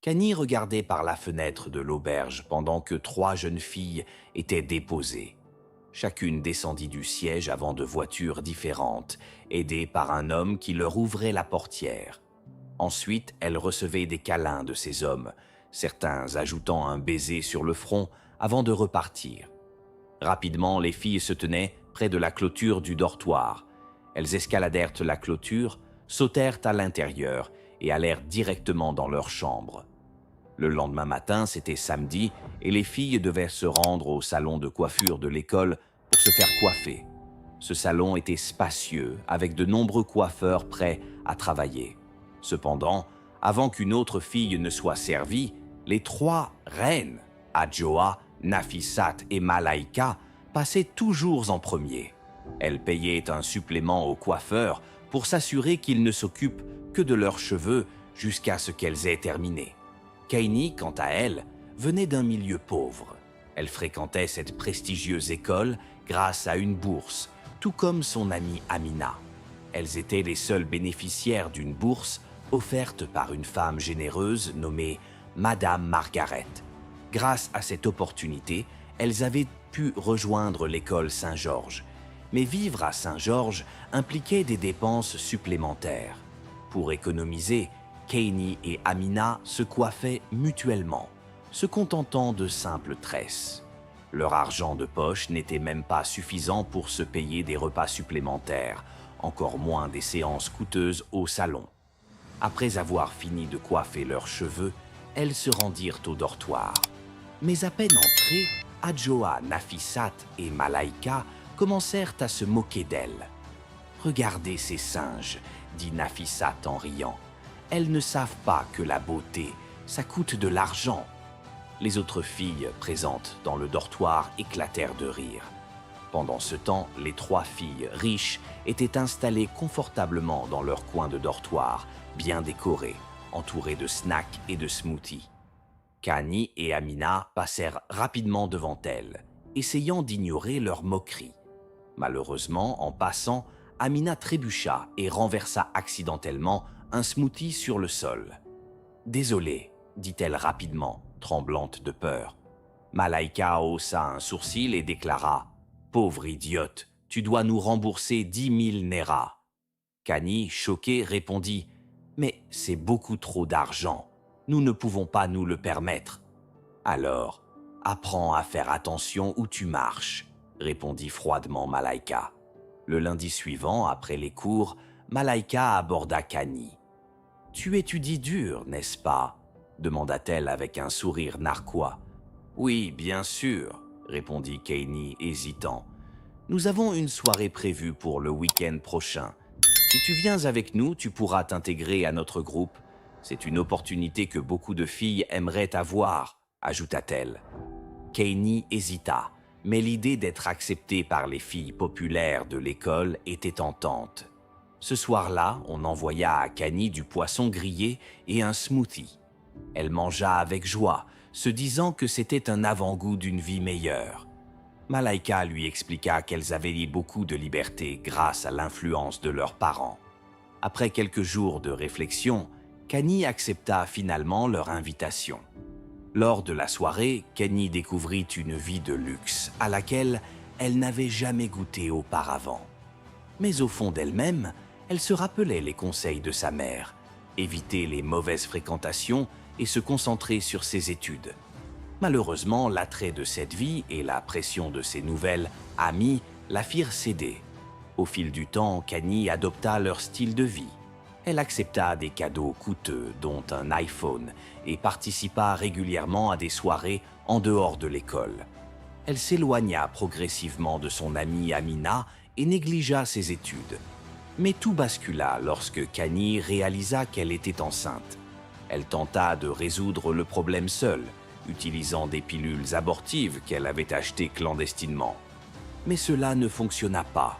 Kani regardait par la fenêtre de l'auberge pendant que 3 jeunes filles étaient déposées. Chacune descendit du siège avant de voitures différentes, aidée par un homme qui leur ouvrait la portière. Ensuite, elles recevaient des câlins de ces hommes, certains ajoutant un baiser sur le front avant de repartir. Rapidement, les filles se tenaient près de la clôture du dortoir. Elles escaladèrent la clôture, sautèrent à l'intérieur et allèrent directement dans leur chambre. Le lendemain matin, c'était samedi, et les filles devaient se rendre au salon de coiffure de l'école pour se faire coiffer. Ce salon était spacieux, avec de nombreux coiffeurs prêts à travailler. Cependant, avant qu'une autre fille ne soit servie, les 3 reines, Adjoa, Nafisat et Malaika, passaient toujours en premier. Elles payaient un supplément au coiffeur pour s'assurer qu'il ne s'occupe que de leurs cheveux jusqu'à ce qu'elles aient terminé. Kaini, quant à elle, venait d'un milieu pauvre. Elle fréquentait cette prestigieuse école grâce à une bourse, tout comme son amie Amina. Elles étaient les seules bénéficiaires d'une bourse offerte par une femme généreuse nommée Madame Margaret. Grâce à cette opportunité, elles avaient pu rejoindre l'école Saint-Georges. Mais vivre à Saint-Georges impliquait des dépenses supplémentaires. Pour économiser, Kaini et Amina se coiffaient mutuellement, se contentant de simples tresses. Leur argent de poche n'était même pas suffisant pour se payer des repas supplémentaires, encore moins des séances coûteuses au salon. Après avoir fini de coiffer leurs cheveux, elles se rendirent au dortoir. Mais à peine entrées, Adjoa, Nafisat et Malaika commencèrent à se moquer d'elles. « Regardez ces singes », dit Nafisat en riant. « Elles ne savent pas que la beauté, ça coûte de l'argent. » Les autres filles présentes dans le dortoir éclatèrent de rire. Pendant ce temps, les 3 filles riches étaient installées confortablement dans leur coin de dortoir, bien décoré, entourées de snacks et de smoothies. Kani et Amina passèrent rapidement devant elles, essayant d'ignorer leurs moqueries. Malheureusement, en passant, Amina trébucha et renversa accidentellement un smoothie sur le sol. « Désolée, » dit-elle rapidement, tremblante de peur. Malaika haussa un sourcil et déclara « Pauvre idiote, tu dois nous rembourser 10 000 néras. » Kani, choqué, répondit « Mais c'est beaucoup trop d'argent. Nous ne pouvons pas nous le permettre. »« Alors, apprends à faire attention où tu marches, » répondit froidement Malaika. Le lundi suivant, après les cours, Malaika aborda Kani. « Tu étudies dur, n'est-ce pas ?» demanda-t-elle avec un sourire narquois. « Oui, bien sûr, » répondit Kani, hésitant. « Nous avons une soirée prévue pour le week-end prochain. Si tu viens avec nous, tu pourras t'intégrer à notre groupe. C'est une opportunité que beaucoup de filles aimeraient avoir, » ajouta-t-elle. Kani hésita, mais l'idée d'être acceptée par les filles populaires de l'école était tentante. Ce soir-là, on envoya à Kani du poisson grillé et un smoothie. Elle mangea avec joie, se disant que c'était un avant-goût d'une vie meilleure. Malaika lui expliqua qu'elles avaient beaucoup de liberté grâce à l'influence de leurs parents. Après quelques jours de réflexion, Kani accepta finalement leur invitation. Lors de la soirée, Kani découvrit une vie de luxe à laquelle elle n'avait jamais goûté auparavant. Mais au fond d'elle-même, elle se rappelait les conseils de sa mère, éviter les mauvaises fréquentations et se concentrer sur ses études. Malheureusement, l'attrait de cette vie et la pression de ses nouvelles amies la firent céder. Au fil du temps, Kani adopta leur style de vie. Elle accepta des cadeaux coûteux, dont un iPhone, et participa régulièrement à des soirées en dehors de l'école. Elle s'éloigna progressivement de son amie Amina et négligea ses études. Mais tout bascula lorsque Kani réalisa qu'elle était enceinte. Elle tenta de résoudre le problème seule, utilisant des pilules abortives qu'elle avait achetées clandestinement. Mais cela ne fonctionna pas.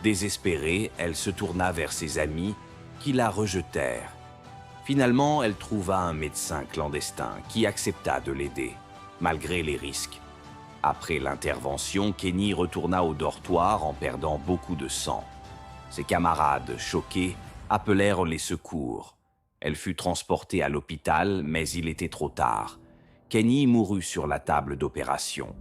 Désespérée, elle se tourna vers ses amis qui la rejetèrent. Finalement, elle trouva un médecin clandestin qui accepta de l'aider, malgré les risques. Après l'intervention, Kani retourna au dortoir en perdant beaucoup de sang. Ses camarades, choqués, appelèrent les secours. Elle fut transportée à l'hôpital, mais il était trop tard. Kenny mourut sur la table d'opération.